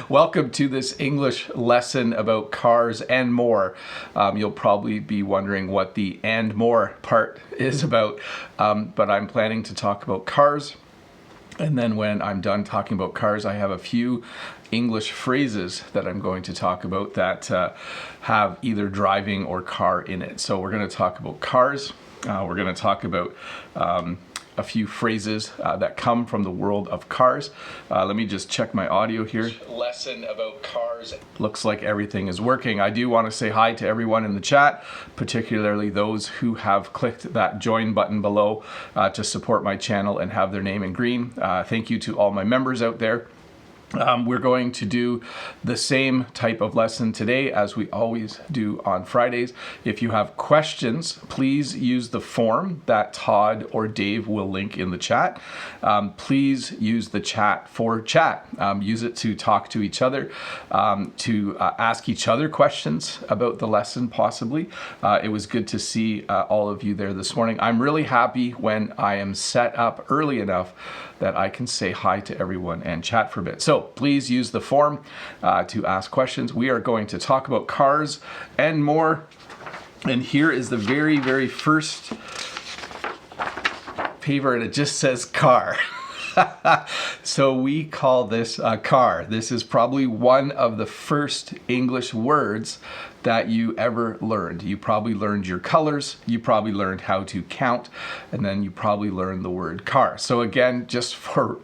Welcome to this English lesson about cars and more. You'll probably be wondering what the and more part is about, but I'm planning to talk about cars. And then when I'm done talking about cars, I have a few English phrases that I'm going to talk about that have either driving or car in it. So we're going to talk about cars. We're going to talk about a few phrases that come from the world of cars. Let me just check my audio here. Lesson about cars. Looks like everything is working. I do want to say hi to everyone in the chat, particularly those who have clicked that join button below to support my channel and have their name in green. Thank you to all my members out there. We're going to do the same type of lesson today as we always do on Fridays. If you have questions, please use the form that Todd or Dave will link in the chat. Please use the chat for chat. Use it to talk to each other, to ask each other questions about the lesson possibly. It was good to see all of you there this morning. I'm really happy when I am set up early enough that I can say hi to everyone and chat for a bit. So please use the form to ask questions. We are going to talk about cars and more. And here is the very, very first paper, and it just says car. So we call this a car. This is probably one of the first English words that you ever learned. You probably learned your colors, you probably learned how to count, and then you probably learned the word car. So again, just for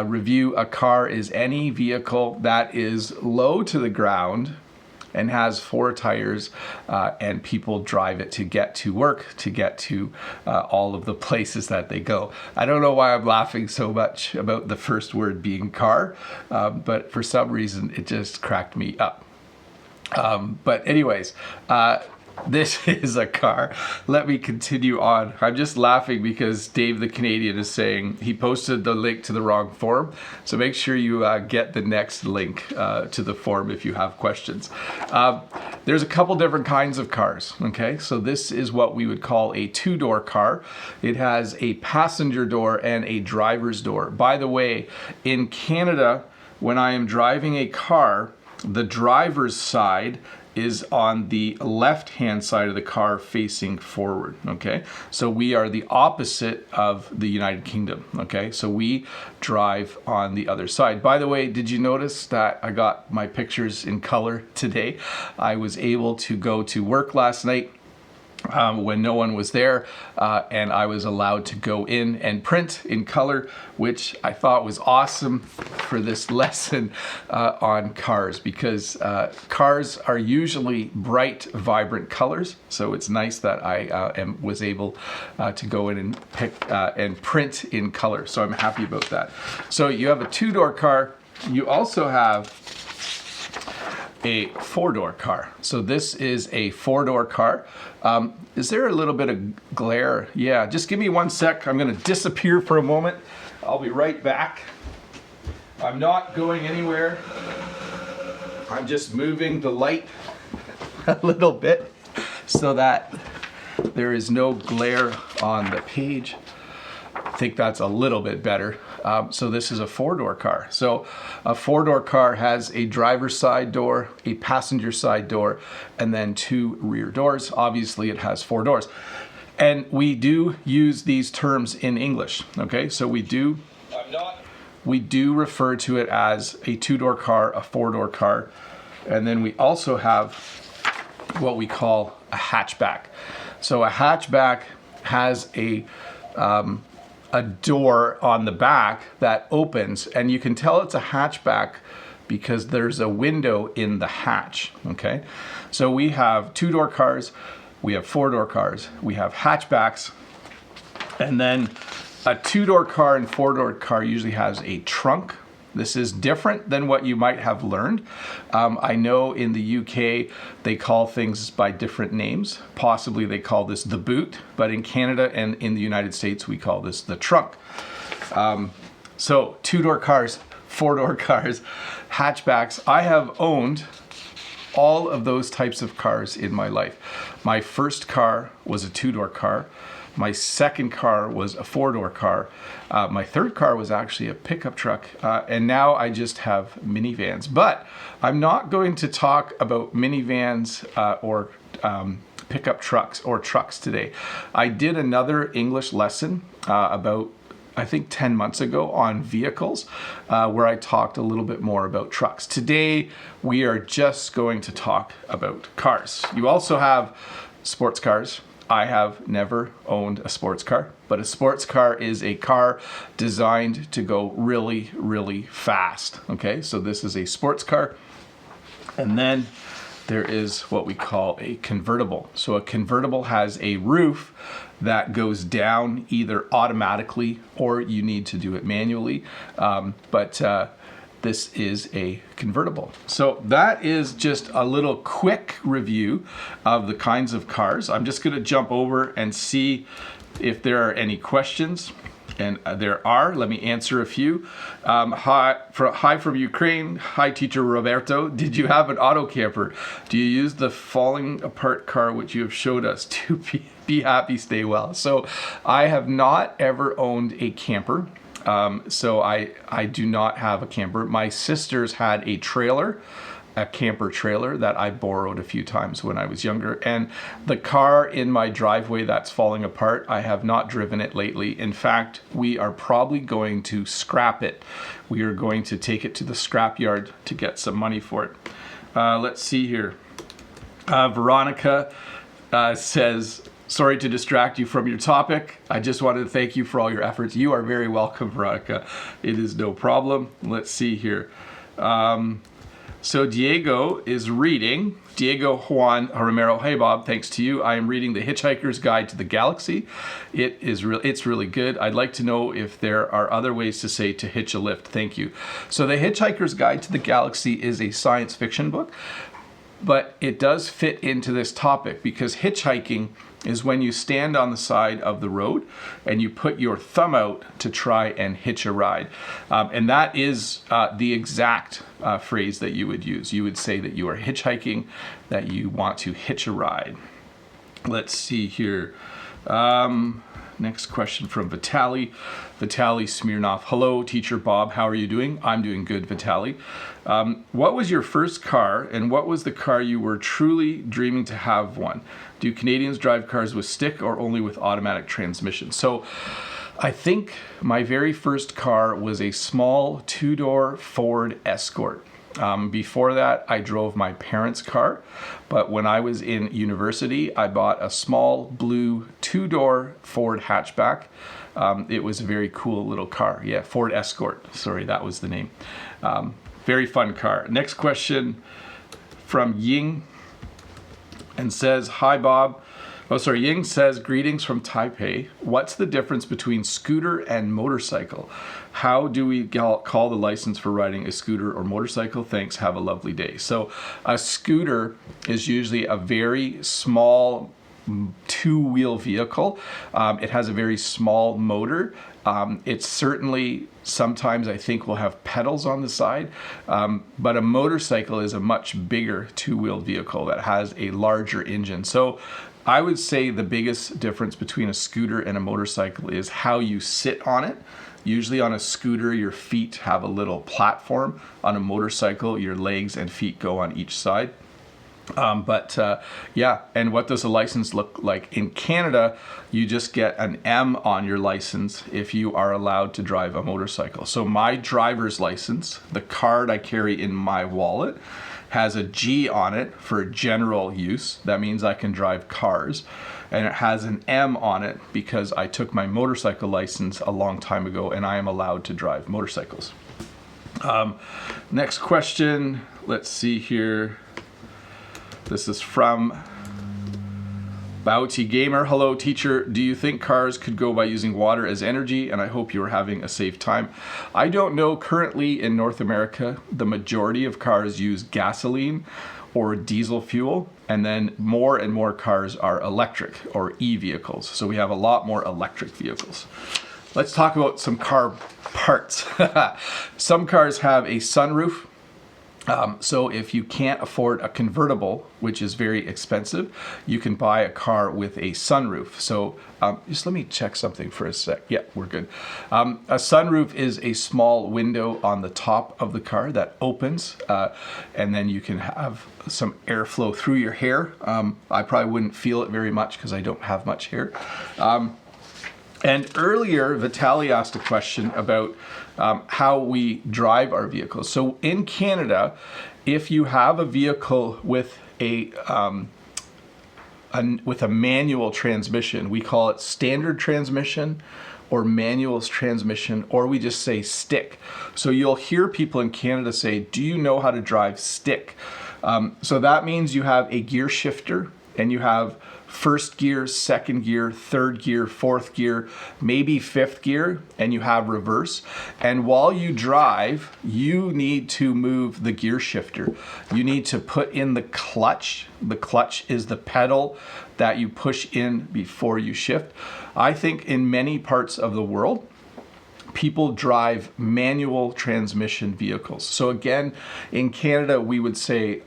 review, a car is any vehicle that is low to the ground and has four tires, and people drive it to get to work, to get to all of the places that they go. I don't know why I'm laughing so much about the first word being car, but for some reason it just cracked me up. But anyways, this is a car. Let me continue on. I'm just laughing because Dave the Canadian is saying he posted the link to the wrong form. So make sure you get the next link to the form if you have questions. There's a couple different kinds of cars, okay? So this is what we would call a two-door car. It has a passenger door and a driver's door. By the way, in Canada, when I am driving a car, the driver's side is on the left-hand side of the car facing forward, okay? So we are the opposite of the United Kingdom, okay? So we drive on the other side. By the way, did you notice that I got my pictures in color today? I was able to go to work last night when no one was there, and I was allowed to go in and print in color, which I thought was awesome for this lesson on cars, because cars are usually bright, vibrant colors. So it's nice that I was able to go in and pick and print in color. So I'm happy about that. So you have a two-door car. You also have a four-door car. So this is a four-door car. Is there a little bit of glare? Yeah, just give me 1 sec. I'm gonna disappear for a moment. I'll be right back. I'm not going anywhere. I'm just moving the light a little bit so that there is no glare on the page. I think that's a little bit better. So this is a four-door car. So a four-door car has a driver's side door, a passenger side door, and then two rear doors. Obviously, it has four doors. And we do use these terms in English, okay? So we do refer to it as a two-door car, a four-door car, and then we also have what we call a hatchback. So a hatchback has a door on the back that opens, and you can tell it's a hatchback because there's a window in the hatch, okay? So we have two-door cars, we have four-door cars, we have hatchbacks, and then a two-door car and four-door car usually has a trunk. This is different than what you might have learned. I know in the UK, they call things by different names. Possibly they call this the boot, but in Canada and in the United States, we call this the trunk. So two-door cars, four-door cars, hatchbacks. I have owned all of those types of cars in my life. My first car was a two-door car. My second car was a four-door car. My third car was actually a pickup truck. And now I just have minivans. But I'm not going to talk about minivans or pickup trucks or trucks today. I did another English lesson about I think 10 months ago on vehicles where I talked a little bit more about trucks. Today we are just going to talk about cars. You also have sports cars. I have never owned a sports car, but a sports car is a car designed to go really, really fast. Okay, so this is a sports car. And then there is what we call a convertible. So a convertible has a roof that goes down either automatically or you need to do it manually. But this is a convertible. So that is just a little quick review of the kinds of cars. I'm just going to jump over and see if there are any questions. And there are. Let me answer a few. Hi from Ukraine. Hi, Teacher Roberto. Did you have an auto camper? Do you use the falling apart car which you have showed us to be happy, stay well? So I have not ever owned a camper. So I do not have a camper. My sisters had a trailer, a camper trailer that I borrowed a few times when I was younger. And the car in my driveway that's falling apart, I have not driven it lately. In fact, we are probably going to scrap it. We are going to take it to the scrap yard to get some money for it. Let's see here. Veronica says, sorry to distract you from your topic. I just wanted to thank you for all your efforts. You are very welcome, Veronica. It is no problem. Let's see here. So Diego is reading, Diego Juan Romero, hey Bob, thanks to you. I am reading The Hitchhiker's Guide to the Galaxy. It's really good. I'd like to know if there are other ways to say to hitch a lift. Thank you. So The Hitchhiker's Guide to the Galaxy is a science fiction book, but it does fit into this topic because hitchhiking is when you stand on the side of the road and you put your thumb out to try and hitch a ride. And that is the exact phrase that you would use. You would say that you are hitchhiking, that you want to hitch a ride. Let's see here. Next question from Vitaly. Vitaly Smirnov. Hello, Teacher Bob. How are you doing? I'm doing good, Vitaly. What was your first car and what was the car you were truly dreaming to have one? Do Canadians drive cars with stick or only with automatic transmission? So I think my very first car was a small two-door Ford Escort. Before that, I drove my parents' car, but when I was in university, I bought a small blue two-door Ford hatchback. It was a very cool little car. Yeah, Ford Escort. Sorry, that was the name. Very fun car. Next question from Ying and says, hi, Bob. Ying says, greetings from Taipei. What's the difference between scooter and motorcycle? How do we call the license for riding a scooter or motorcycle? Thanks, have a lovely day. So a scooter is usually a very small two-wheel vehicle. It has a very small motor. It's certainly sometimes I think will have pedals on the side, but a motorcycle is a much bigger two-wheeled vehicle that has a larger engine. So I would say the biggest difference between a scooter and a motorcycle is how you sit on it. Usually on a scooter, your feet have a little platform. On a motorcycle, your legs and feet go on each side. Yeah, and what does a license look like? In Canada, you just get an M on your license if you are allowed to drive a motorcycle. So my driver's license, the card I carry in my wallet, has a G on it for general use. That means I can drive cars. And it has an M on it because I took my motorcycle license a long time ago and I am allowed to drive motorcycles. Next question, let's see here. This is from Bauti Gamer. Hello, teacher. Do you think cars could go by using water as energy? And I hope you are having a safe time. I don't know. Currently in North America, the majority of cars use gasoline or diesel fuel, and then more and more cars are electric or e-vehicles. So we have a lot more electric vehicles. Let's talk about some car parts. Some cars have a sunroof. So if you can't afford a convertible, which is very expensive, you can buy a car with a sunroof. So just let me check something for a sec. Yeah, we're good. A sunroof is a small window on the top of the car that opens, and then you can have some airflow through your hair. I probably wouldn't feel it very much because I don't have much hair. And earlier, Vitaly asked a question about how we drive our vehicles. So in Canada, if you have a vehicle with a manual transmission, we call it standard transmission or manual transmission, or we just say stick. So you'll hear people in Canada say, "Do you know how to drive stick?" So that means you have a gear shifter and you have first gear, second gear, third gear, fourth gear, maybe fifth gear, and you have reverse. And while you drive, you need to move the gear shifter. You need to put in the clutch. The clutch is the pedal that you push in before you shift. I think in many parts of the world, people drive manual transmission vehicles. So again, in Canada, we would say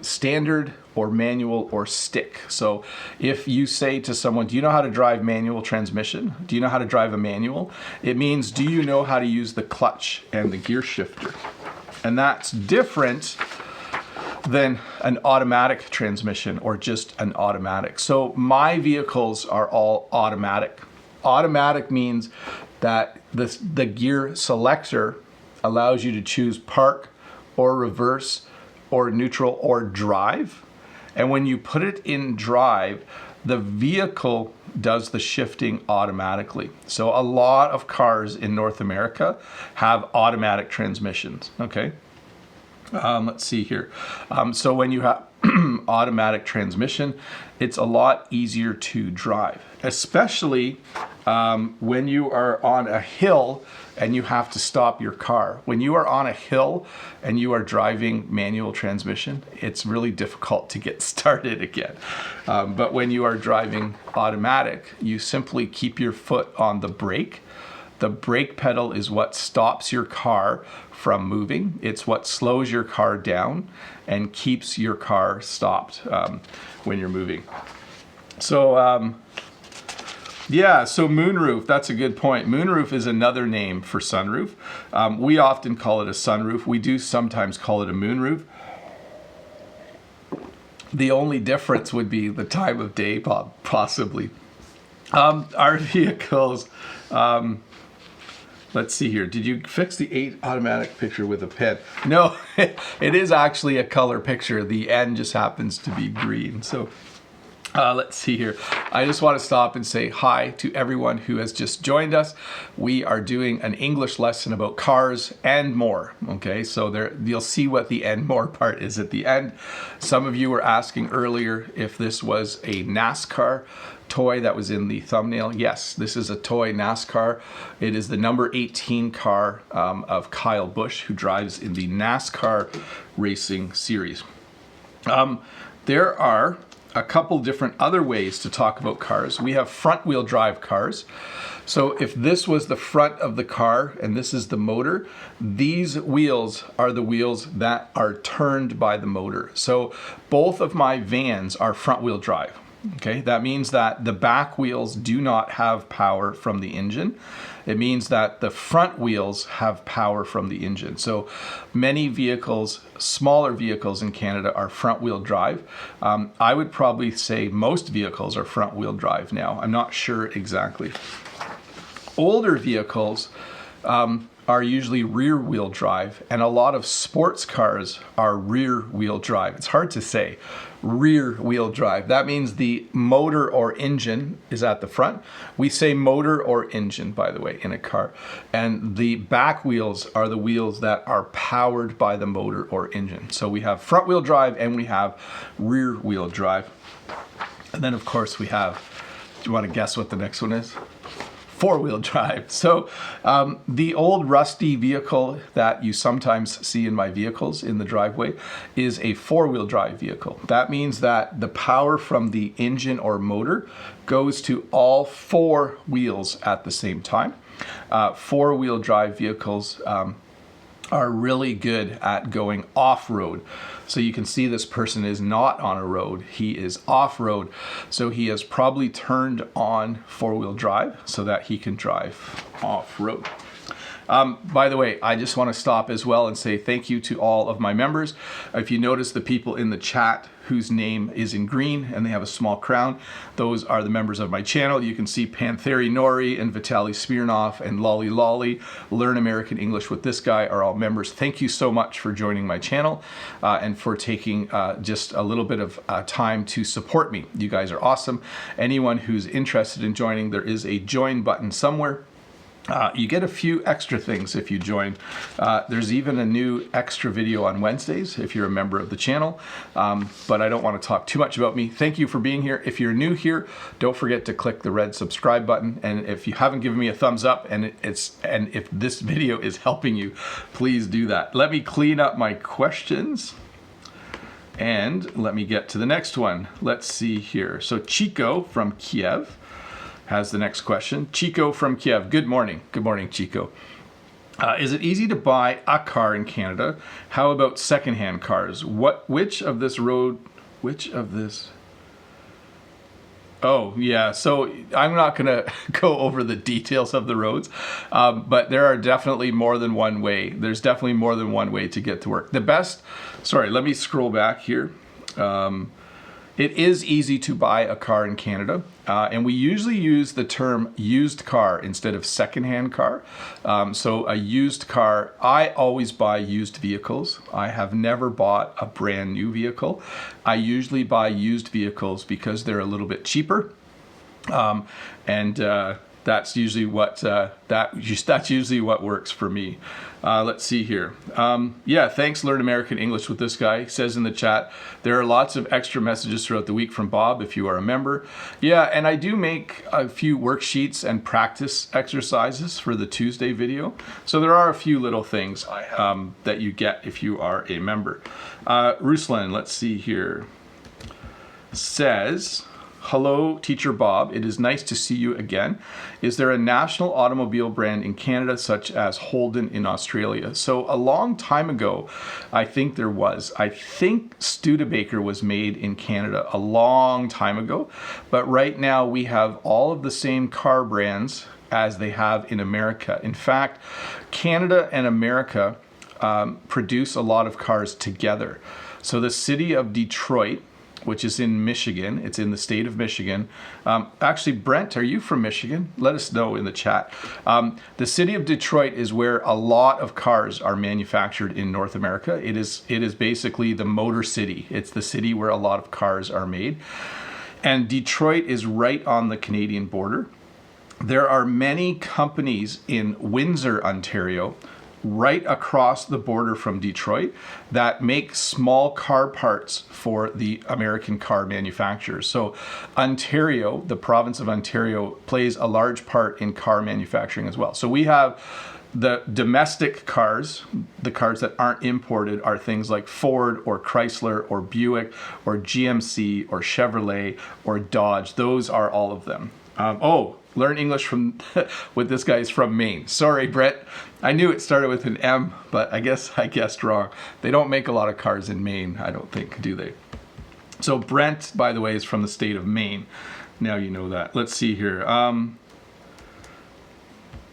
standard or manual or stick. So if you say to someone, "Do you know how to drive manual transmission? Do you know how to drive a manual?" It means, do you know how to use the clutch and the gear shifter? And that's different than an automatic transmission or just an automatic. So my vehicles are all automatic. Automatic means that the gear selector allows you to choose park or reverse or neutral or drive. And when you put it in drive, the vehicle does the shifting automatically. So a lot of cars in North America have automatic transmissions, okay? Let's see here. So when you have automatic transmission, it's a lot easier to drive, especially when you are on a hill and you have to stop your car. When you are on a hill and you are driving manual transmission, it's really difficult to get started again. But when you are driving automatic, you simply keep your foot on the brake. The brake pedal is what stops your car from moving. It's what slows your car down and keeps your car stopped when you're moving. So so moonroof, that's a good point. Moonroof is another name for sunroof. We often call it a sunroof. We do sometimes call it a moonroof. The only difference would be the time of day, possibly. Our vehicles, let's see here. Did you fix the 8 automatic picture with a pen? No, it is actually a color picture. The end just happens to be green. So let's see here. I just want to stop and say hi to everyone who has just joined us. We are doing an English lesson about cars and more. Okay, so there you'll see what the "and more" part is at the end. Some of you were asking earlier if this was a NASCAR toy that was in the thumbnail. Yes, this is a toy NASCAR. It is the number 18 car of Kyle Busch, who drives in the NASCAR racing series. There are a couple different other ways to talk about cars. We have front wheel drive cars. So if this was the front of the car and this is the motor, these wheels are the wheels that are turned by the motor. So both of my vans are front wheel drive. Okay, that means that the back wheels do not have power from the engine. It means that the front wheels have power from the engine. So many vehicles, smaller vehicles in Canada, are front wheel drive. I would probably say most vehicles are front wheel drive now. I'm not sure exactly. Older vehicles are usually rear wheel drive, and a lot of sports cars are rear wheel drive. It's hard to say. Rear wheel drive. That means the motor or engine is at the front. We say motor or engine, by the way, in a car. And the back wheels are the wheels that are powered by the motor or engine. So we have front wheel drive and we have rear wheel drive. And then of course we have, do you want to guess what the next one is? Four-wheel drive. So the old rusty vehicle that you sometimes see in my vehicles in the driveway is a four-wheel drive vehicle. That means that the power from the engine or motor goes to all four wheels at the same time. Four-wheel drive vehicles are really good at going off-road. So you can see this person is not on a road, he is off-road. So he has probably turned on four-wheel drive so that he can drive off-road. By the way, I just want to stop as well and say thank you to all of my members. If you notice the people in the chat whose name is in green and they have a small crown, those are the members of my channel. You can see Pantheri Nori and Vitaly Smirnov and Lolly Lolly, Learn American English with this guy are all members. Thank you so much for joining my channel and for taking just a little bit of time to support me. You guys are awesome. Anyone who's interested in joining, there is a join button somewhere. You get a few extra things if you join. There's even a new extra video on Wednesdays if you're a member of the channel, but I don't want to talk too much about me. Thank you for being here. If you're new here, don't forget to click the red subscribe button, and if you haven't given me a thumbs up and if this video is helping you, please do that. Let me clean up my questions and let me get to the next one. Let's see here. So Chico from Kiev has the next question. Chico from Kiev. Good morning. Good morning, Chico. Is it easy to buy a car in Canada? How about secondhand cars? Which of this? Oh, yeah. So I'm not going to go over the details of the roads, but there are definitely more than one way. There's definitely more than one way to get to work. Sorry, let me scroll back here. It is easy to buy a car in Canada, and we usually use the term used car instead of secondhand car. So a used car, I always buy used vehicles. I have never bought a brand new vehicle. I usually buy used vehicles because they're a little bit cheaper, that's usually what that's usually what works for me. Let's see here. Yeah, thanks. Learn American English with this guy. He says in the chat, there are lots of extra messages throughout the week from Bob if you are a member. Yeah, and I do make a few worksheets and practice exercises for the Tuesday video. So there are a few little things that you get if you are a member. Ruslan, let's see here, says, hello, Teacher Bob. It is nice to see you again. Is there a national automobile brand in Canada such as Holden in Australia? So a long time ago, I think there was. I think Studebaker was made in Canada a long time ago, but right now we have all of the same car brands as they have in America. In fact, Canada and America produce a lot of cars together. So the city of Detroit, which is in Michigan. It's in the state of Michigan. Actually, Brent, are you from Michigan? Let us know in the chat. The city of Detroit is where a lot of cars are manufactured in North America. It is basically the motor city. It's the city where a lot of cars are made. And Detroit is right on the Canadian border. There are many companies in Windsor, Ontario, right across the border from Detroit, that make small car parts for the American car manufacturers. So Ontario, the province of Ontario, plays a large part in car manufacturing as well. So we have the domestic cars, the cars that aren't imported, are things like Ford or Chrysler or Buick or GMC or Chevrolet or Dodge. Those are all of them. Learn English with this guy is from Maine. Sorry, Brett. I knew it started with an M, but I guess I guessed wrong. They don't make a lot of cars in Maine, I don't think, do they? So Brent, by the way, is from the state of Maine. Now you know that. Let's see here.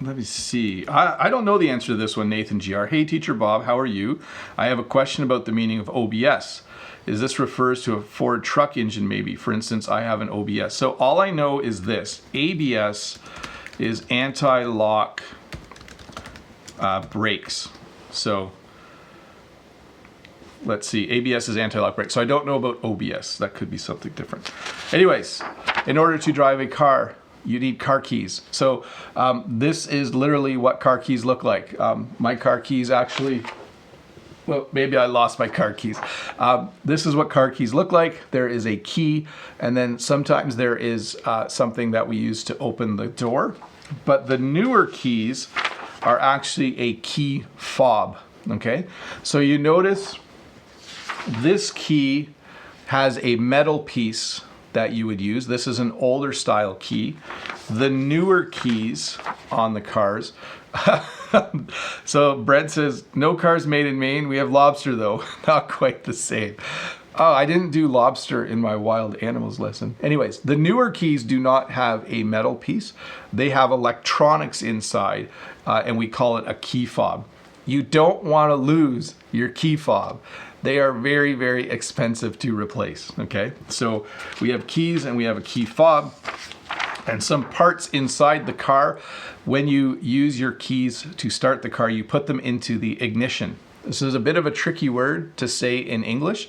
Let me see. I don't know the answer to this one, Nathan GR. Hey, Teacher Bob, how are you? I have a question about the meaning of OBS. Is this refers to a Ford truck engine maybe? For instance, I have an OBS. So all I know is this. ABS is anti-lock brakes. So let's see. ABS is anti-lock brakes. So I don't know about OBS. That could be something different. Anyways, in order to drive a car, you need car keys. So this is literally what car keys look like. My car keys actually... Well, maybe I lost my car keys. This is what car keys look like. There is a key, and then sometimes there is something that we use to open the door. But the newer keys are actually a key fob, okay? So you notice this key has a metal piece that you would use. This is an older style key. The newer keys on the cars. So Brent says, no cars made in Maine. We have lobster though. Not quite the same. Oh, I didn't do lobster in my wild animals lesson. Anyways, the newer keys do not have a metal piece. They have electronics inside, and we call it a key fob. You don't want to lose your key fob. They are very, very expensive to replace, okay? So we have keys and we have a key fob and some parts inside the car. When you use your keys to start the car, you put them into the ignition. This is a bit of a tricky word to say in English.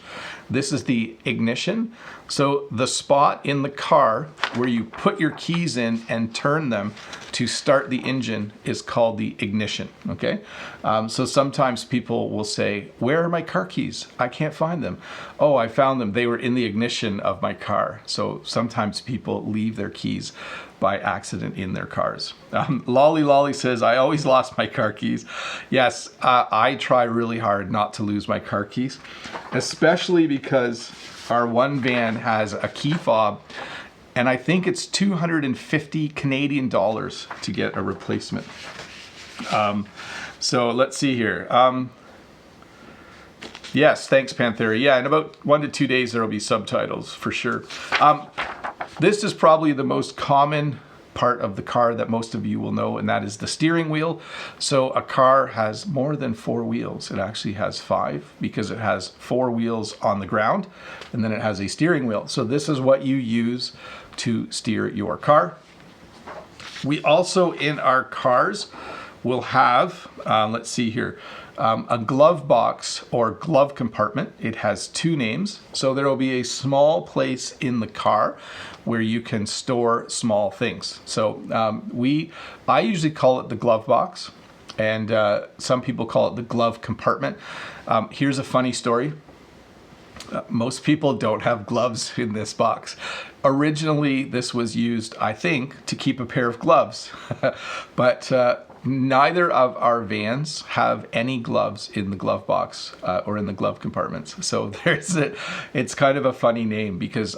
This is the ignition. So the spot in the car where you put your keys in and turn them to start the engine is called the ignition, okay? So sometimes people will say, where are my car keys? I can't find them. Oh, I found them. They were in the ignition of my car. So sometimes people leave their keys by accident in their cars. Lolly says, I always lost my car keys. Yes, I try really hard not to lose my car keys, especially because our one van has a key fob, and I think it's 250 Canadian dollars to get a replacement. So let's see here. Yes, thanks, Panthera. Yeah, in about 1 to 2 days, there will be subtitles for sure. This is probably the most common part of the car that most of you will know, and that is the steering wheel. So a car has more than 4 wheels. It actually has 5 because it has 4 wheels on the ground, and then it has a steering wheel. So this is what you use to steer your car. We also, in our cars, will have, let's see here, a glove box or glove compartment. It has 2 names. So there will be a small place in the car where you can store small things. So I usually call it the glove box, and some people call it the glove compartment. Here's a funny story. Most people don't have gloves in this box. Originally, this was used, I think, to keep a pair of gloves, but neither of our vans have any gloves in the glove box or in the glove compartments. So it's kind of a funny name because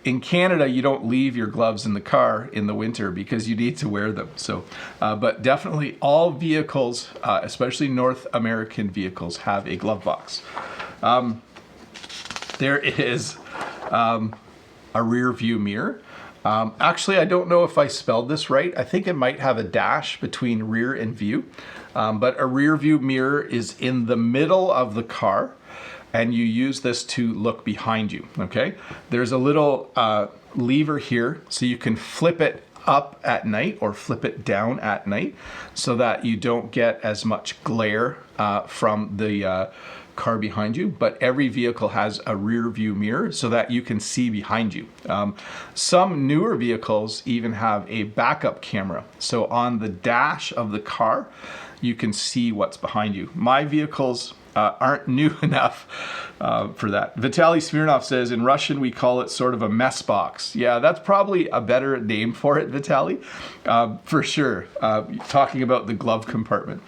in Canada, you don't leave your gloves in the car in the winter because you need to wear them. So, but definitely all vehicles, especially North American vehicles, have a glove box. There is a rear view mirror. Actually, I don't know if I spelled this right. I think it might have a dash between rear and view. But a rear view mirror is in the middle of the car, and you use this to look behind you, okay? There's a little lever here, so you can flip it up at night or flip it down at night so that you don't get as much glare from the car behind you, but every vehicle has a rear view mirror so that you can see behind you. Some newer vehicles even have a backup camera. So on the dash of the car, you can see what's behind you. My vehicles aren't new enough for that. Vitaly Smirnov says, in Russian, we call it sort of a mess box. Yeah, that's probably a better name for it, Vitaly, for sure. Talking about the glove compartment.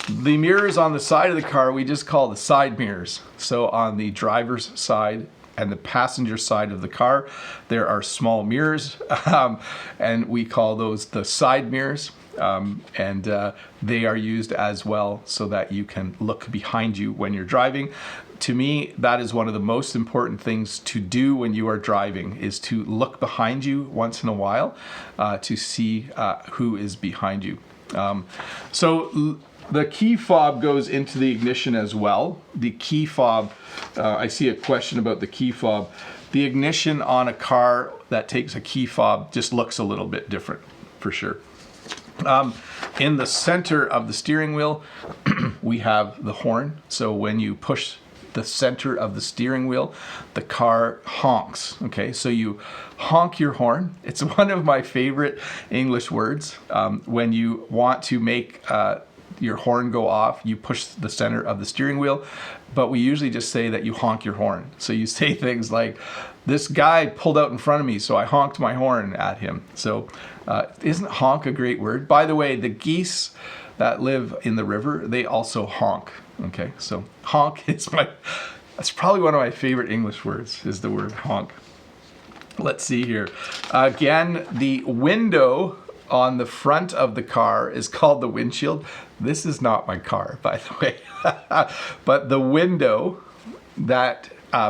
The mirrors on the side of the car, we just call the side mirrors. So on the driver's side and the passenger side of the car, there are small mirrors, and we call those the side mirrors. And they are used as well so that you can look behind you when you're driving. To me, that is one of the most important things to do when you are driving, is to look behind you once in a while to see who is behind you. So the key fob goes into the ignition as well. The key fob, I see a question about the key fob. The ignition on a car that takes a key fob just looks a little bit different, for sure. In the center of the steering wheel, we have the horn. So when you push the center of the steering wheel, the car honks. Okay, so you honk your horn. It's one of my favorite English words. When you want to make your horn go off, you push the center of the steering wheel, but we usually just say that you honk your horn. So you say things like, this guy pulled out in front of me, so I honked my horn at him. So isn't honk a great word? By the way, the geese that live in the river, they also honk. Okay, so honk is That's probably one of my favorite English words is the word honk. Let's see here. Again, the window on the front of the car is called the windshield. This is not my car, by the way. But the window that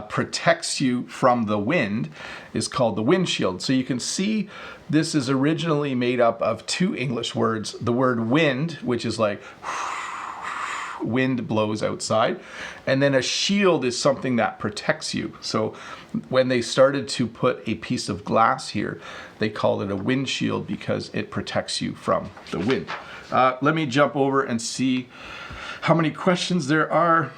protects you from the wind is called the windshield. So you can see this is originally made up of two English words. The word wind, which is like wind blows outside, and then a shield is something that protects you. So when they started to put a piece of glass here, they called it a windshield because it protects you from the wind. Let me jump over and see how many questions there are.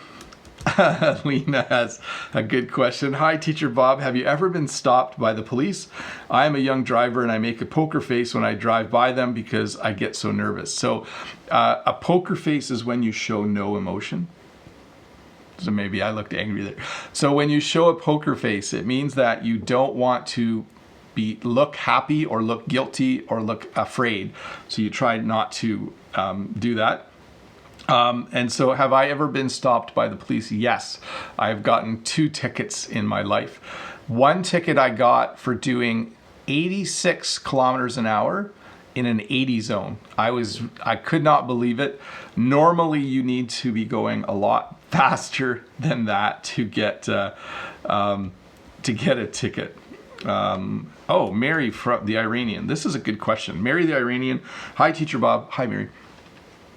Lena has a good question. Hi, Teacher Bob. Have you ever been stopped by the police? I am a young driver and I make a poker face when I drive by them because I get so nervous. So a poker face is when you show no emotion. So maybe I looked angry there. So when you show a poker face, it means that you don't want to look happy or look guilty or look afraid. So you try not to do that. And so have I ever been stopped by the police? Yes, I've gotten 2 tickets in my life. One ticket I got for doing 86 kilometers an hour in an 80 zone. I could not believe it. Normally you need to be going a lot faster than that to get a ticket. Oh, Mary from the Iranian. This is a good question. Mary the Iranian. Hi, Teacher Bob. Hi, Mary.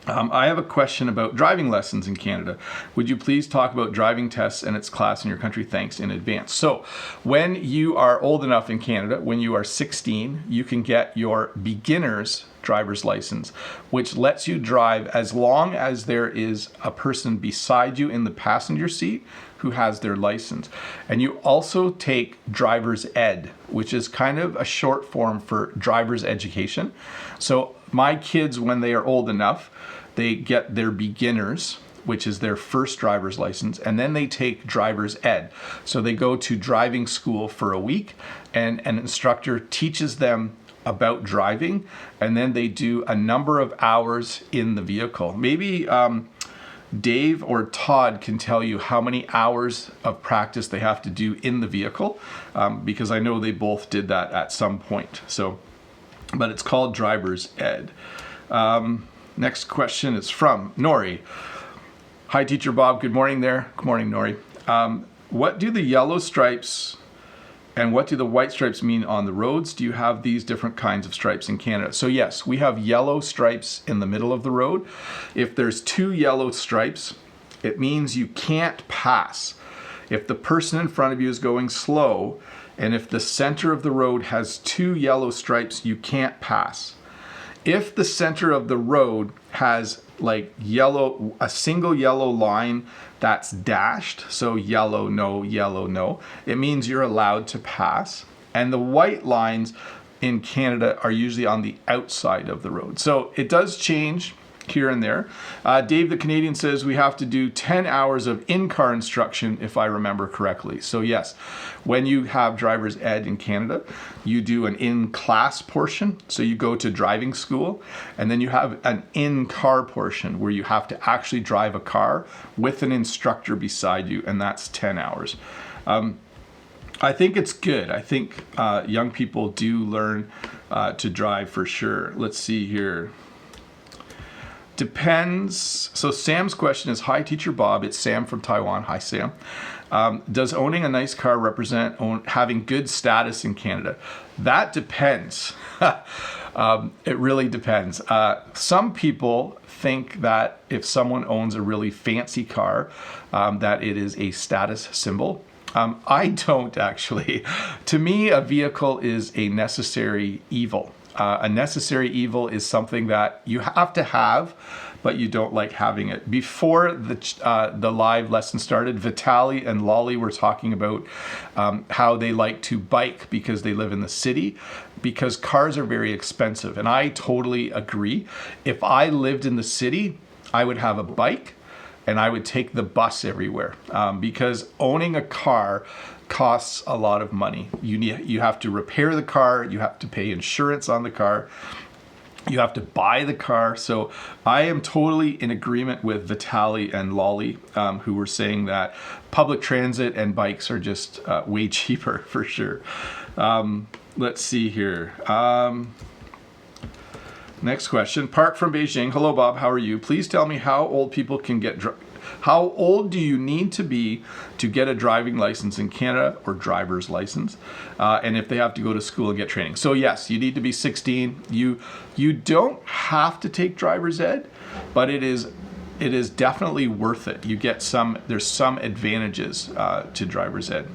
I have a question about driving lessons in Canada. Would you please talk about driving tests and its class in your country? Thanks in advance. So when you are old enough in Canada, when you are 16, you can get your beginner's driver's license, which lets you drive as long as there is a person beside you in the passenger seat who has their license. And you also take driver's ed, which is kind of a short form for driver's education. So my kids, when they are old enough, they get their beginners, which is their first driver's license, and then they take driver's ed. So they go to driving school for a week, and an instructor teaches them about driving, and then they do a number of hours in the vehicle. Maybe Dave or Todd can tell you how many hours of practice they have to do in the vehicle, because I know they both did that at some point. So, but it's called driver's ed. Next question is from Nori. Hi, Teacher Bob. Good morning there. Good morning, Nori. What do the yellow stripes and what do the white stripes mean on the roads? Do you have these different kinds of stripes in Canada? So yes, we have yellow stripes in the middle of the road. If there's 2 yellow stripes, it means you can't pass. If the person in front of you is going slow, and if the center of the road has 2 yellow stripes, you can't pass. If the center of the road has like a single yellow line that's dashed, so yellow, no, it means you're allowed to pass. And the white lines in Canada are usually on the outside of the road. So it does change here and there. Dave the Canadian says we have to do 10 hours of in-car instruction, if I remember correctly. So yes, when you have driver's ed in Canada, you do an in-class portion. So you go to driving school, and then you have an in-car portion where you have to actually drive a car with an instructor beside you, and that's 10 hours. I think it's good. I think young people do learn to drive for sure. Let's see here. Depends. So Sam's question is, hi, Teacher Bob. It's Sam from Taiwan. Hi, Sam. Does owning a nice car represent having good status in Canada? That depends. It really depends. Some people think that if someone owns a really fancy car, that it is a status symbol. I don't actually. To me, a vehicle is a necessary evil. A necessary evil is something that you have to have, but you don't like having it. Before the live lesson started, Vitaly and Lolly were talking about how they like to bike because they live in the city, because cars are very expensive. And I totally agree. If I lived in the city, I would have a bike and I would take the bus everywhere, because owning a car costs a lot of money. You have to repair the car, you have to pay insurance on the car. You have to buy the car. So I am totally in agreement with Vitaly and Lolly, who were saying that public transit and bikes are just way cheaper for sure. Let's see here. Next question. Park from Beijing. Hello, Bob. How are you? Please tell me how old people can get how old do you need to be to get a driving license in Canada or driver's license? And if they have to go to school and get training. So yes, you need to be 16. You don't have to take driver's ed, but it is definitely worth it. You get there's some advantages to driver's ed.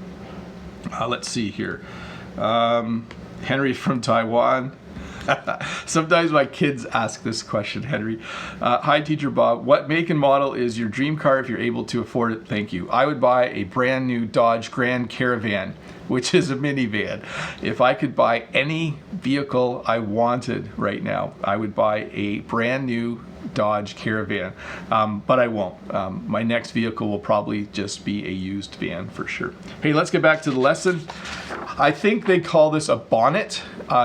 Let's see here. Henry from Taiwan. Sometimes my kids ask this question, Henry. Hi, Teacher Bob. What make and model is your dream car if you're able to afford it? Thank you. I would buy a brand new Dodge Grand Caravan, which is a minivan. If I could buy any vehicle I wanted right now, I would buy a brand new Dodge Caravan, but I won't. My next vehicle will probably just be a used van for sure. Hey, let's get back to the lesson. I think they call this a bonnet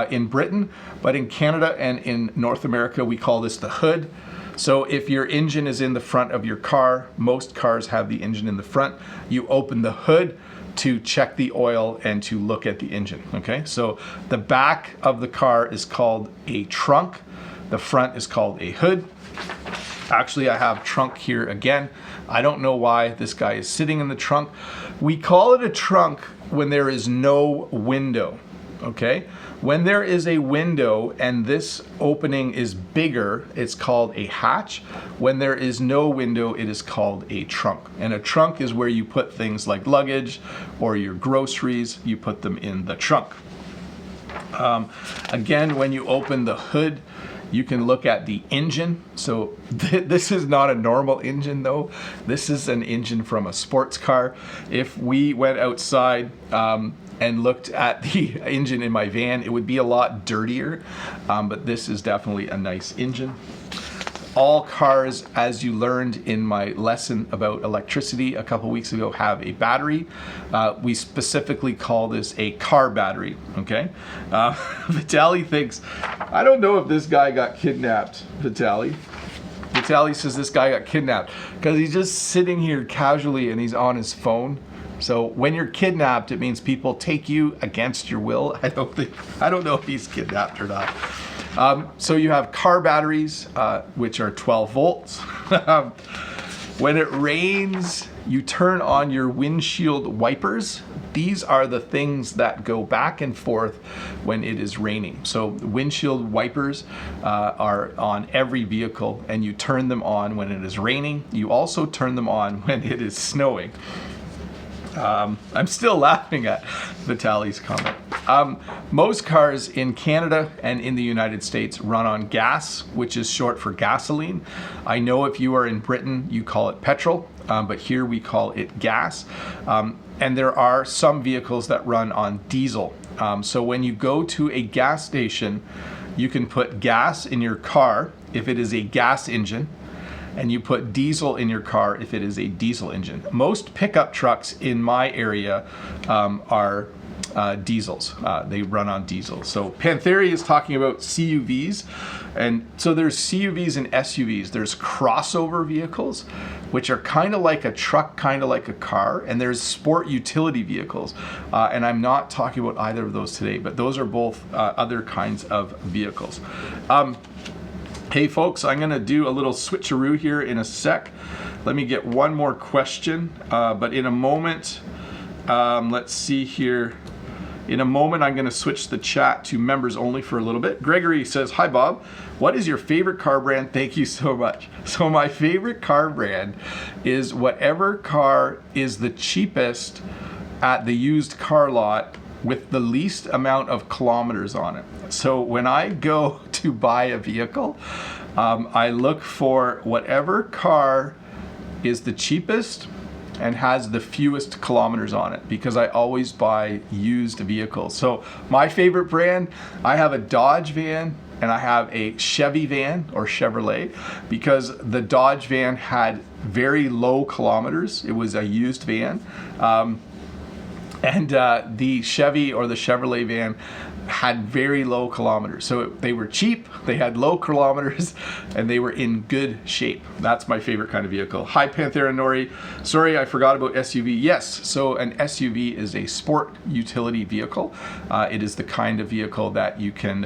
in Britain, but in Canada and in North America, we call this the hood. So if your engine is in the front of your car, most cars have the engine in the front, you open the hood to check the oil and to look at the engine, okay? So the back of the car is called a trunk. The front is called a hood. Actually, I have trunk here again. I don't know why this guy is sitting in the trunk. We call it a trunk when there is no window, okay? When there is a window and this opening is bigger, it's called a hatch. When there is no window, it is called a trunk. And a trunk is where you put things like luggage or your groceries, you put them in the trunk. Again, when you open the hood, you can look at the engine. So this is not a normal engine though. This is an engine from a sports car. If we went outside and looked at the engine in my van, it would be a lot dirtier, but this is definitely a nice engine. All cars, as you learned in my lesson about electricity a couple weeks ago, have a battery. We specifically call this a car battery, okay? Vitaly thinks, I don't know if this guy got kidnapped, Vitaly. Vitaly says this guy got kidnapped because he's just sitting here casually and he's on his phone. So when you're kidnapped, it means people take you against your will. I don't know if he's kidnapped or not. So you have car batteries, which are 12 volts. When it rains, you turn on your windshield wipers. These are the things that go back and forth when it is raining. So windshield wipers are on every vehicle, and you turn them on when it is raining. You also turn them on when it is snowing. I'm still laughing at Vitaly's comment. Most cars in Canada and in the United States run on gas, which is short for gasoline. I know if you are in Britain, you call it petrol, but here we call it gas. And there are some vehicles that run on diesel. So when you go to a gas station, you can put gas in your car if it is a gas engine, and you put diesel in your car if it is a diesel engine. Most pickup trucks in my area are diesels. They run on diesel. So Pantheri is talking about CUVs. And so there's CUVs and SUVs. There's crossover vehicles, which are kind of like a truck, kind of like a car. And there's sport utility vehicles. And I'm not talking about either of those today, but those are both other kinds of vehicles. Hey folks, I'm gonna do a little switcheroo here in a sec. Let me get one more question, but in a moment, let's see here. In a moment, I'm gonna switch the chat to members only for a little bit. Gregory says, hi Bob, what is your favorite car brand? Thank you so much. So my favorite car brand is whatever car is the cheapest at the used car lot with the least amount of kilometers on it. So when I go to buy a vehicle, I look for whatever car is the cheapest and has the fewest kilometers on it, because I always buy used vehicles. So my favorite brand, I have a Dodge van and I have a Chevy van or Chevrolet, because the Dodge van had very low kilometers. It was a used van. And the Chevy or the Chevrolet van had very low kilometers. So they were cheap, they had low kilometers, and they were in good shape. That's my favorite kind of vehicle. Hi, Panthera Nori. Sorry, I forgot about SUV. Yes, so an SUV is a sport utility vehicle. It is the kind of vehicle that you can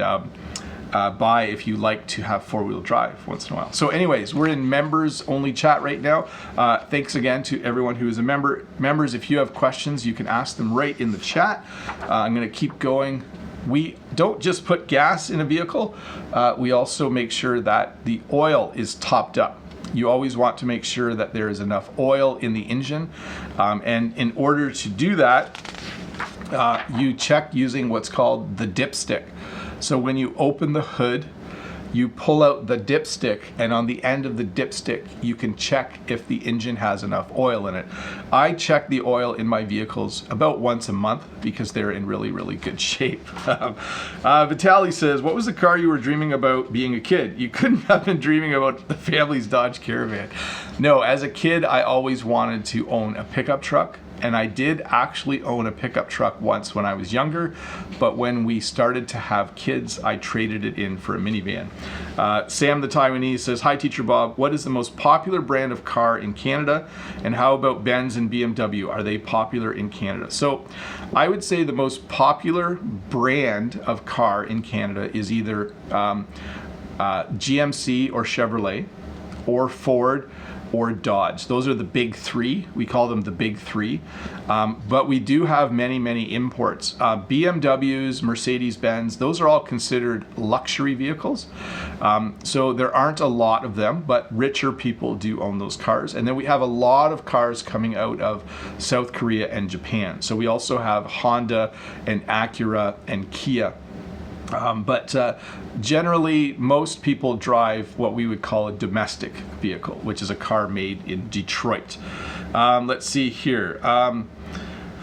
buy if you like to have four-wheel drive once in a while. So anyways, we're in members only chat right now. Thanks again to everyone who is a member. Members, if you have questions, you can ask them right in the chat. I'm going to keep going. We don't just put gas in a vehicle, we also make sure that the oil is topped up. You always want to make sure that there is enough oil in the engine. And in order to do that, you check using what's called the dipstick. So when you open the hood, you pull out the dipstick, and on the end of the dipstick, you can check if the engine has enough oil in it. I check the oil in my vehicles about once a month because they're in really, really good shape. Vitaly says, what was the car you were dreaming about being a kid? You couldn't have been dreaming about the family's Dodge Caravan. No, as a kid, I always wanted to own a pickup truck. And I did actually own a pickup truck once when I was younger, but when we started to have kids, I traded it in for a minivan. Sam the Taiwanese says, hi Teacher Bob, what is the most popular brand of car in Canada? And how about Benz and BMW? Are they popular in Canada? So I would say the most popular brand of car in Canada is either GMC or Chevrolet or Ford or Dodge. Those are the big three. We call them the big three. But we do have many, many imports. BMWs, Mercedes-Benz, those are all considered luxury vehicles. So there aren't a lot of them, but richer people do own those cars. And then we have a lot of cars coming out of South Korea and Japan. So we also have Honda and Acura and Kia. But generally, most people drive what we would call a domestic vehicle, which is a car made in Detroit. Let's see here.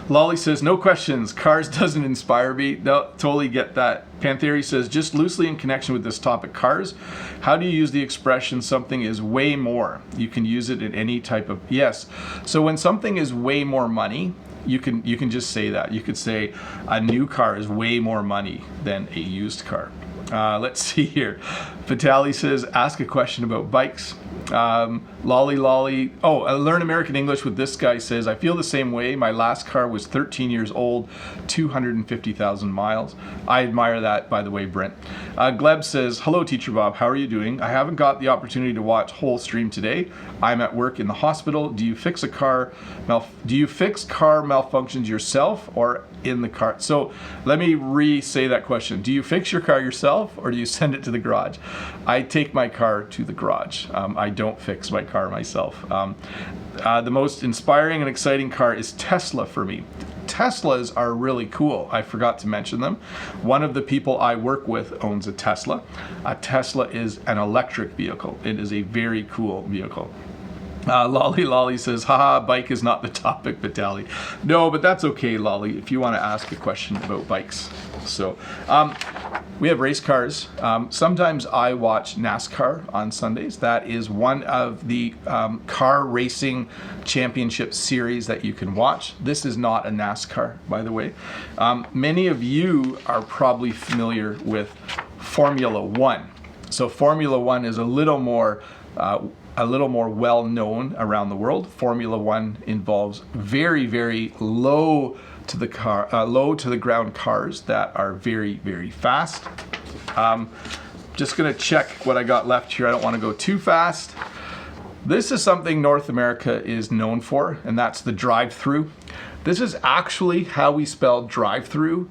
Lolly says, no questions. Cars doesn't inspire me. No, totally get that. Pantheri says, just loosely in connection with this topic, cars, how do you use the expression something is way more? You can use it in any type of, yes. So when something is way more money, you can just say that. You could say a new car is way more money than a used car. Let's see here. Vitaly says, ask a question about bikes. Lolly. Oh, Learn American English with this guy says, I feel the same way. My last car was 13 years old, 250,000 miles. I admire that, by the way, Brent. Gleb says, hello, Teacher Bob. How are you doing? I haven't got the opportunity to watch whole stream today. I'm at work in the hospital. Do you fix car malfunctions yourself or in the car? So let me re-say that question. Do you fix your car yourself or do you send it to the garage? I take my car to the garage. I don't fix my car myself. The most inspiring and exciting car is Tesla for me. Teslas are really cool. I forgot to mention them. One of the people I work with owns a Tesla. A Tesla is an electric vehicle. It is a very cool vehicle. Lolly says, haha, bike is not the topic, Vitaly. No, but that's okay, Lolly, if you want to ask a question about bikes. So, we have race cars. Sometimes I watch NASCAR on Sundays. That is one of the car racing championship series that you can watch. This is not a NASCAR, by the way. Many of you are probably familiar with Formula One. So Formula One is a little more well known around the world. Formula One involves very, very low to the ground cars that are very, very fast. Just gonna check what I got left here. I don't want to go too fast. This is something North America is known for, and that's the drive-through. This is actually how we spell drive-through.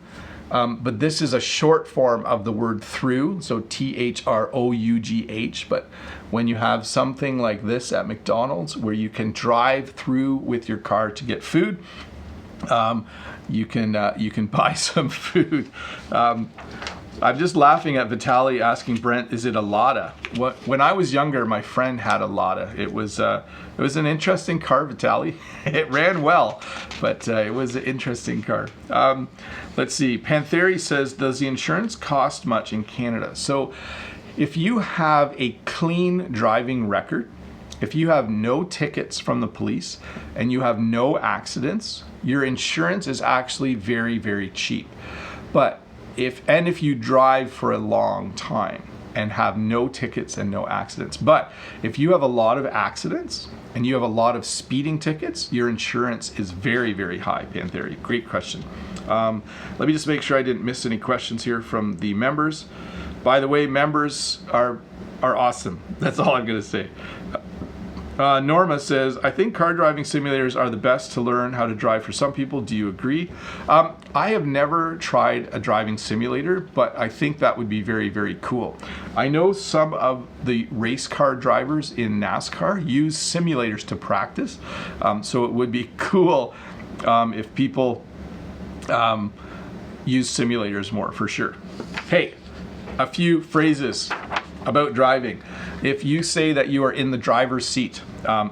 But this is a short form of the word through, so THROUGH. But when you have something like this at McDonald's where you can drive through with your car to get food, you can buy some food. I'm just laughing at Vitaly asking Brent, is it a Lada? When I was younger, my friend had a Lada. It was an interesting car, Vitaly. It ran well, but it was an interesting car. Let's see. Pantheri says, does the insurance cost much in Canada? So if you have a clean driving record, if you have no tickets from the police and you have no accidents, your insurance is actually very, very cheap. But if you drive for a long time and have no tickets and no accidents. But if you have a lot of accidents and you have a lot of speeding tickets, your insurance is very, very high, Pantheri. Great question. Let me just make sure I didn't miss any questions here from the members. By the way, members are awesome. That's all I'm gonna say. Norma says, I think car driving simulators are the best to learn how to drive for some people. Do you agree? I have never tried a driving simulator, but I think that would be very, very cool. I know some of the race car drivers in NASCAR use simulators to practice. So it would be cool if people use simulators more, for sure. Hey, a few phrases about driving. If you say that you are in the driver's seat,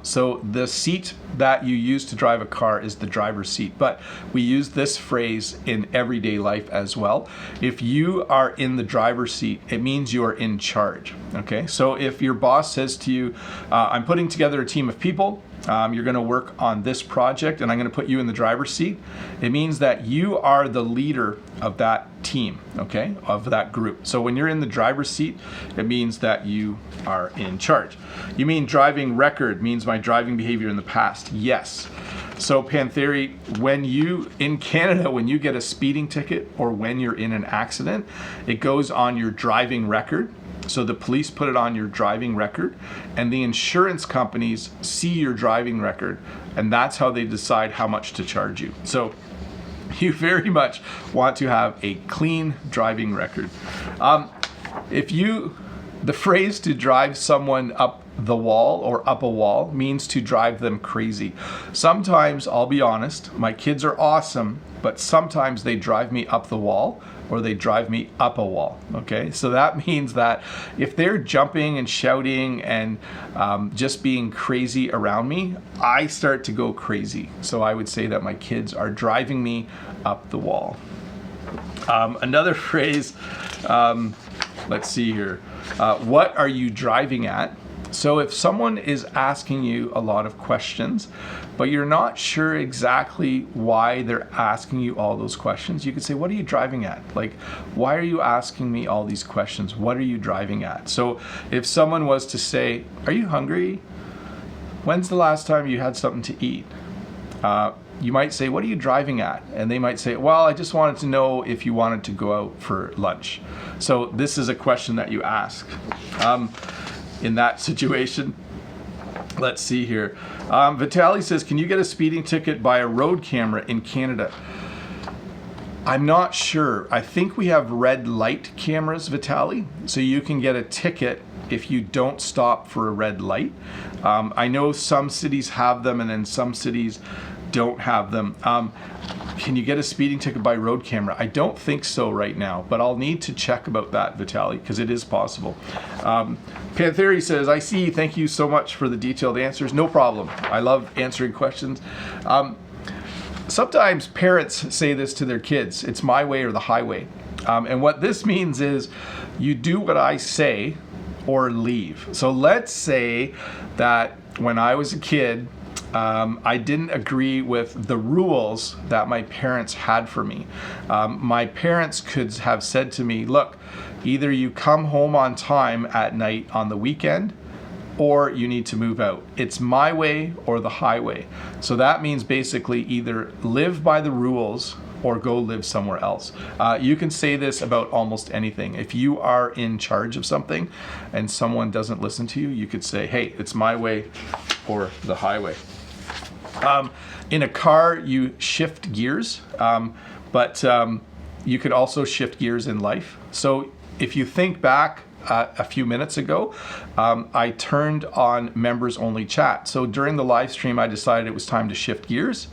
so the seat that you use to drive a car is the driver's seat, but we use this phrase in everyday life as well. If you are in the driver's seat, it means you are in charge, okay? So if your boss says to you, I'm putting together a team of people, you're gonna work on this project and I'm gonna put you in the driver's seat, it means that you are the leader of that team, okay, of that group. So when you're in the driver's seat, it means that you are in charge. You mean driving record means my driving behavior in the past? Yes. So Pantheri, when you, in Canada, when you get a speeding ticket or when you're in an accident, it goes on your driving record. So the police put it on your driving record and the insurance companies see your driving record and that's how they decide how much to charge you. So you very much want to have a clean driving record. The phrase to drive someone up the wall or up a wall means to drive them crazy. Sometimes, I'll be honest, my kids are awesome, but sometimes they drive me up the wall or they drive me up a wall, okay? So that means that if they're jumping and shouting and just being crazy around me, I start to go crazy. So I would say that my kids are driving me up the wall. Another phrase, let's see here. What are you driving at? So if someone is asking you a lot of questions, but you're not sure exactly why they're asking you all those questions, you could say, what are you driving at? Like, why are you asking me all these questions? What are you driving at? So if someone was to say, are you hungry? When's the last time you had something to eat? You might say, what are you driving at? And they might say, well, I just wanted to know if you wanted to go out for lunch. So this is a question that you ask. In that situation, let's see here. Vitaly says, can you get a speeding ticket by a road camera in Canada? I'm not sure. I think we have red light cameras, Vitaly, so you can get a ticket if you don't stop for a red light. I know some cities have them and then some cities don't have them. Can you get a speeding ticket by road camera? I don't think so right now, but I'll need to check about that, Vitaly, because it is possible. Pantheri says, I see, thank you so much for the detailed answers. No problem. I love answering questions. Sometimes parents say this to their kids, it's my way or the highway. And what this means is you do what I say or leave. So let's say that when I was a kid, I didn't agree with the rules that my parents had for me. My parents could have said to me, look, either you come home on time at night on the weekend or you need to move out. It's my way or the highway. So that means basically either live by the rules or go live somewhere else. You can say this about almost anything. If you are in charge of something and someone doesn't listen to you, you could say, hey, it's my way or the highway. In a car, you shift gears, but you could also shift gears in life. So if you think back a few minutes ago, I turned on members only chat. So during the live stream, I decided it was time to shift gears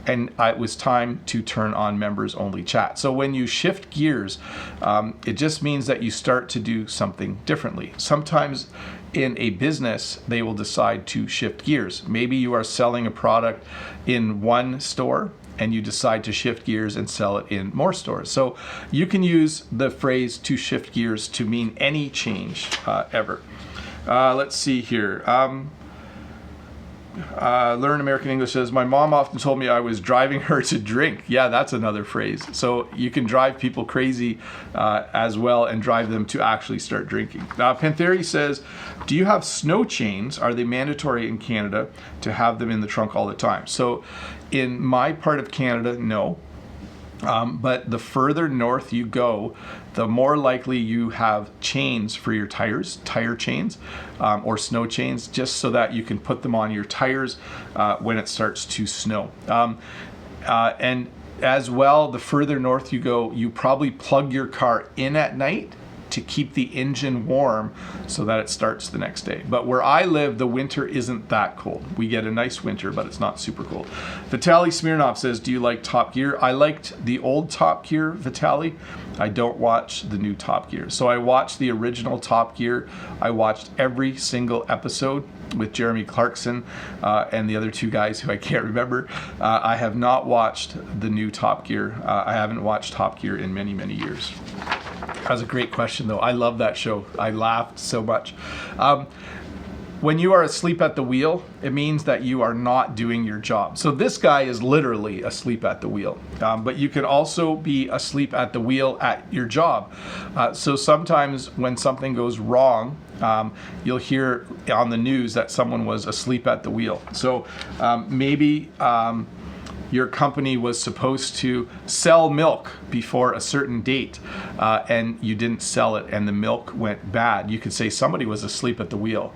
and it was time to turn on members only chat. So when you shift gears, it just means that you start to do something differently. Sometimes in a business, they will decide to shift gears. Maybe you are selling a product in one store and you decide to shift gears and sell it in more stores. So you can use the phrase to shift gears to mean any change ever. Let's see here. Learn American English says, my mom often told me I was driving her to drink. Yeah, that's another phrase. So you can drive people crazy as well and drive them to actually start drinking. Pantheri says, do you have snow chains? Are they mandatory in Canada to have them in the trunk all the time? So in my part of Canada, no. But the further north you go, the more likely you have chains for your tires, tire chains, or snow chains, just so that you can put them on your tires when it starts to snow. And as well, the further north you go, you probably plug your car in at night to keep the engine warm so that it starts the next day. But where I live, the winter isn't that cold. We get a nice winter, but it's not super cold. Vitaly Smirnov says, do you like Top Gear? I liked the old Top Gear, Vitaly. I don't watch the new Top Gear. So I watched the original Top Gear. I watched every single episode with Jeremy Clarkson and the other two guys who I can't remember. I have not watched the new Top Gear. I haven't watched Top Gear in many, many years. That was a great question, though. I love that show. I laughed so much. When you are asleep at the wheel, it means that you are not doing your job. So this guy is literally asleep at the wheel. But you can also be asleep at the wheel at your job. So sometimes when something goes wrong, you'll hear on the news that someone was asleep at the wheel. So maybe your company was supposed to sell milk before a certain date and you didn't sell it and the milk went bad. You could say somebody was asleep at the wheel.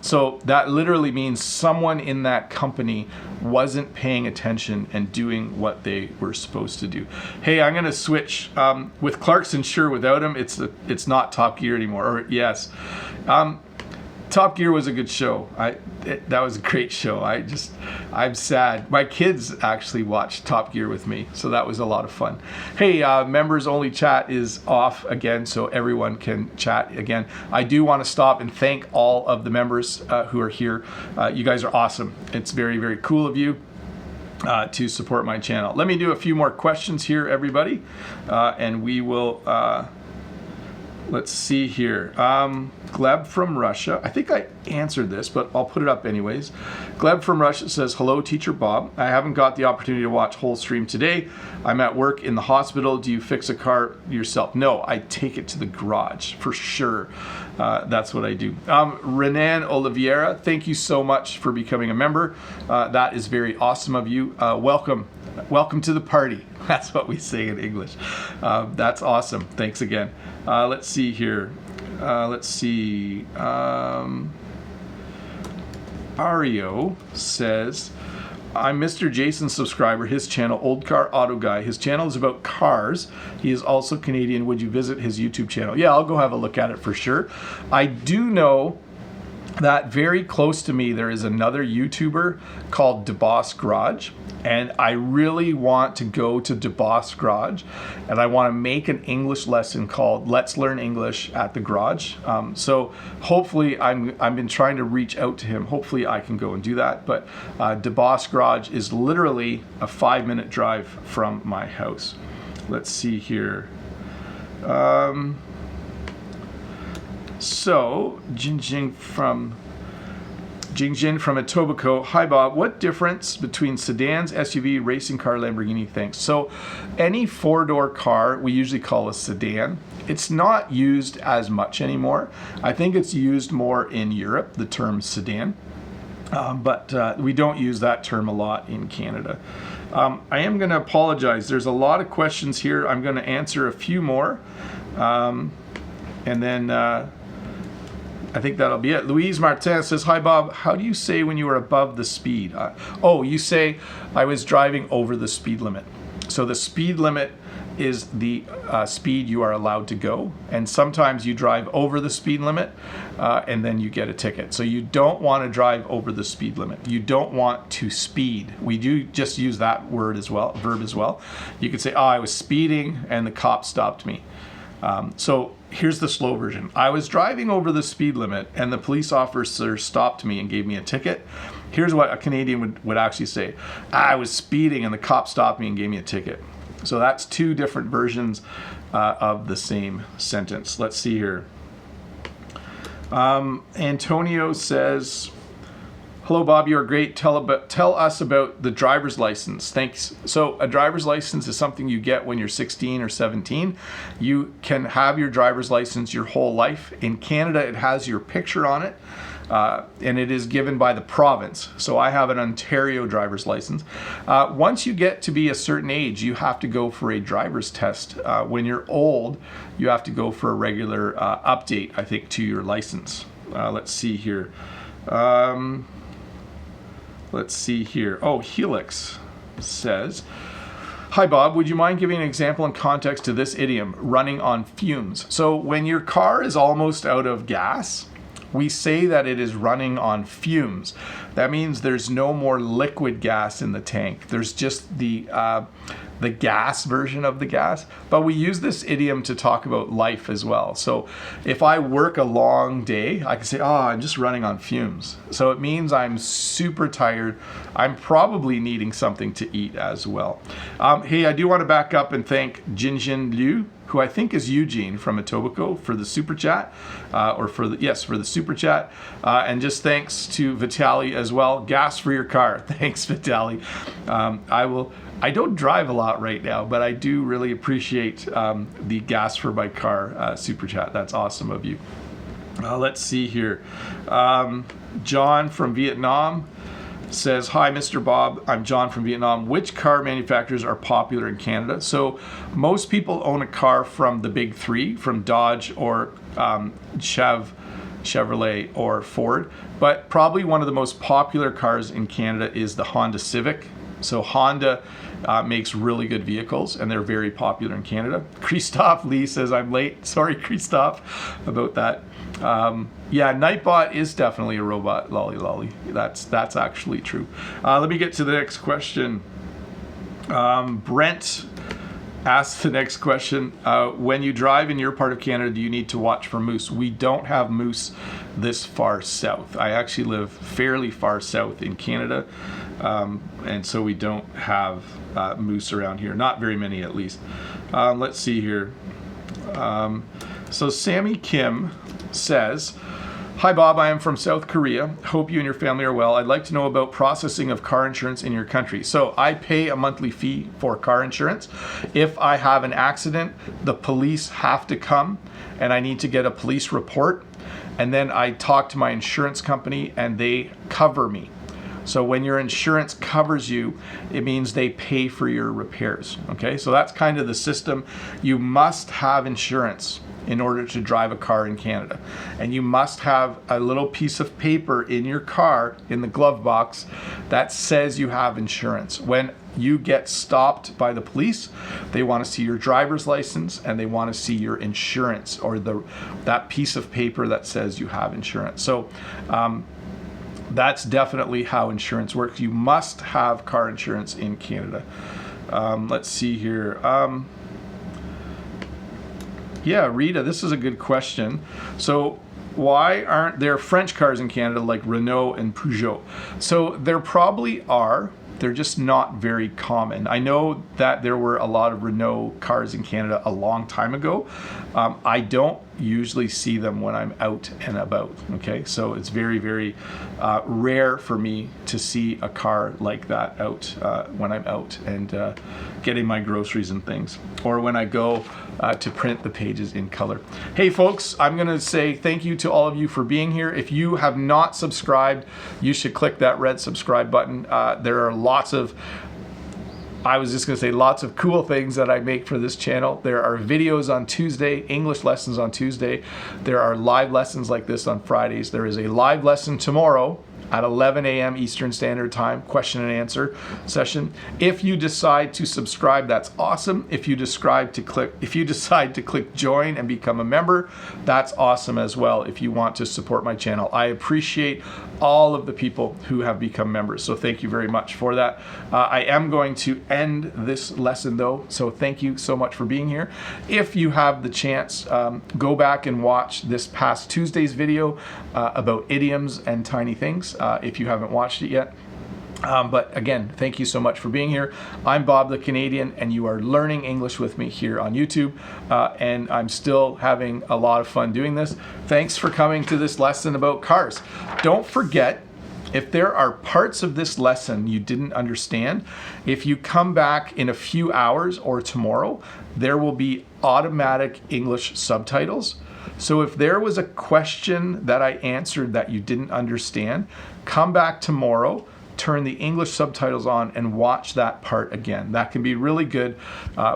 So that literally means someone in that company wasn't paying attention and doing what they were supposed to do. Hey, I'm going to switch with Clarkson. Sure, without him, it's not Top Gear anymore. Or yes. Top Gear was a good show. That was a great show. I'm sad. My kids actually watched Top Gear with me, so that was a lot of fun. Hey, members only chat is off again, so everyone can chat again. I do want to stop and thank all of the members who are here. You guys are awesome. It's very, very cool of you to support my channel. Let me do a few more questions here, everybody, and we will... let's see here. Gleb from Russia. I think I answered this, but I'll put it up anyways. Gleb from Russia says, hello, Teacher Bob. I haven't got the opportunity to watch whole stream today. I'm at work in the hospital. Do you fix a car yourself? No, I take it to the garage for sure. That's what I do. Renan Oliveira, thank you so much for becoming a member. That is very awesome of you. Welcome. Welcome to the party. That's what we say in English. That's awesome. Thanks again. Let's see here. Let's see. Ario says, I'm Mr. Jason's subscriber. His channel, Old Car Auto Guy. His channel is about cars. He is also Canadian. Would you visit his YouTube channel? Yeah, I'll go have a look at it for sure. I do know that very close to me there is another YouTuber called DeBoss Garage, and I really want to go to DeBoss Garage, and I want to make an English lesson called Let's Learn English at the Garage. So hopefully I've been trying to reach out to him. Hopefully I can go and do that. But DeBoss Garage is literally a 5-minute drive from my house. Let's see here. So, Jingjin from Etobicoke. Hi, Bob. What difference between sedans, SUV, racing car, Lamborghini? Thanks. So, any four-door car we usually call a sedan. It's not used as much anymore. I think it's used more in Europe, the term sedan. But we don't use that term a lot in Canada. I am going to apologize. There's a lot of questions here. I'm going to answer a few more. And then... I think that'll be it. Louise Martin says, hi, Bob. How do you say when you are above the speed? You say, I was driving over the speed limit. So the speed limit is the speed you are allowed to go. And sometimes you drive over the speed limit and then you get a ticket. So you don't want to drive over the speed limit. You don't want to speed. We do just use that verb as well. You could say, I was speeding and the cop stopped me. So here's the slow version. I was driving over the speed limit and the police officer stopped me and gave me a ticket. Here's what a Canadian would actually say. I was speeding and the cop stopped me and gave me a ticket. So that's two different versions of the same sentence. Let's see here. Antonio says, Hello, Bob. You are great. Tell us about the driver's license. Thanks. So a driver's license is something you get when you're 16 or 17. You can have your driver's license your whole life. In Canada, it has your picture on it. And it is given by the province. So I have an Ontario driver's license. Once you get to be a certain age, you have to go for a driver's test. When you're old, you have to go for a regular update, I think, to your license. Let's see here. Let's see here. Oh, Helix says, hi, Bob. Would you mind giving an example and context to this idiom, running on fumes? So when your car is almost out of gas, we say that it is running on fumes. That means there's no more liquid gas in the tank. There's just the gas version of the gas. But we use this idiom to talk about life as well. So if I work a long day, I can say, oh, I'm just running on fumes. So it means I'm super tired. I'm probably needing something to eat as well. Hey, I do want to back up and thank Jinjin Liu, who I think is Eugene from Etobicoke, for the super chat, for the super chat, and just thanks to Vitali as well. Gas for your car. Thanks, Vitali. I don't drive a lot right now, but I do really appreciate the gas for my car super chat. That's awesome of you. Let's see here. John from Vietnam says, hi, Mr. Bob. I'm John from Vietnam. Which car manufacturers are popular in Canada? So most people own a car from the big three, from Dodge or Chevrolet or Ford. But probably one of the most popular cars in Canada is the Honda Civic. So Honda makes really good vehicles, and they're very popular in Canada. Christophe Lee says, I'm late. Sorry, Christophe, about that. Yeah, Nightbot is definitely a robot, lolly. That's actually true. Let me get to the next question. Brent asks the next question. When you drive in your part of Canada, do you need to watch for moose? We don't have moose this far south. I actually live fairly far south in Canada, and so we don't have moose around here. Not very many, at least. Let's see here. So Sammy Kim says, hi, Bob. I am from South Korea. Hope you and your family are well. I'd like to know about processing of car insurance in your country. So I pay a monthly fee for car insurance. If I have an accident, the police have to come, and I need to get a police report. And then I talk to my insurance company, and they cover me. So when your insurance covers you, it means they pay for your repairs. Okay, so that's kind of the system. You must have insurance in order to drive a car in Canada. And you must have a little piece of paper in your car, in the glove box, that says you have insurance. When you get stopped by the police, they want to see your driver's license and they want to see your insurance, or that piece of paper that says you have insurance. So that's definitely how insurance works. You must have car insurance in Canada. Let's see here. Yeah, Rita, this is a good question. So why aren't there French cars in Canada like Renault and Peugeot? So there probably are. They're just not very common. I know that there were a lot of Renault cars in Canada a long time ago. I don't usually see them when I'm out and about, okay? So it's very, very rare for me to see a car like that out when I'm out and getting my groceries and things, or when I go to print the pages in color. Hey folks, I'm gonna say thank you to all of you for being here. If you have not subscribed, you should click that red subscribe button. There are lots of cool things that I make for this channel. There are videos on Tuesday, English lessons on Tuesday. There are live lessons like this on Fridays. There is a live lesson tomorrow at 11 a.m. Eastern Standard Time, question and answer session. If you decide to subscribe, that's awesome. If you decide to click join and become a member, that's awesome as well if you want to support my channel. I appreciate all of the people who have become members, so thank you very much for that. I am going to end this lesson though, so thank you so much for being here. If you have the chance, go back and watch this past Tuesday's video about idioms and tiny things. If you haven't watched it yet. But again, thank you so much for being here. I'm Bob the Canadian, and you are learning English with me here on YouTube. And I'm still having a lot of fun doing this. Thanks for coming to this lesson about cars. Don't forget, If there are parts of this lesson you didn't understand, if you come back in a few hours or tomorrow, there will be automatic English subtitles. So if there was a question that I answered that you didn't understand, come back tomorrow, turn the English subtitles on, and watch that part again. That can be really good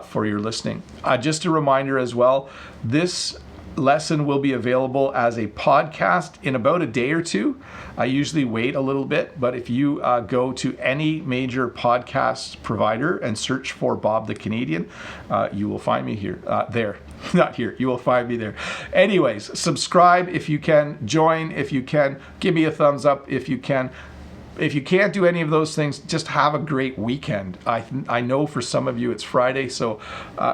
for your listening. Just a reminder as well, this lesson will be available as a podcast in about a day or two. I usually wait a little bit, but if you go to any major podcast provider and search for Bob the Canadian, you will find me here, there. Not here, you will find me there. Anyways, subscribe if you can, join if you can, give me a thumbs up if you can. If you can't do any of those things, just have a great weekend. I know for some of you it's Friday, so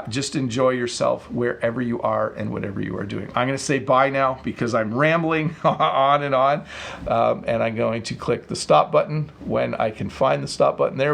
just enjoy yourself wherever you are and whatever you are doing. I'm going to say bye now because I'm rambling on, and I'm going to click the stop button when I can find the stop button. There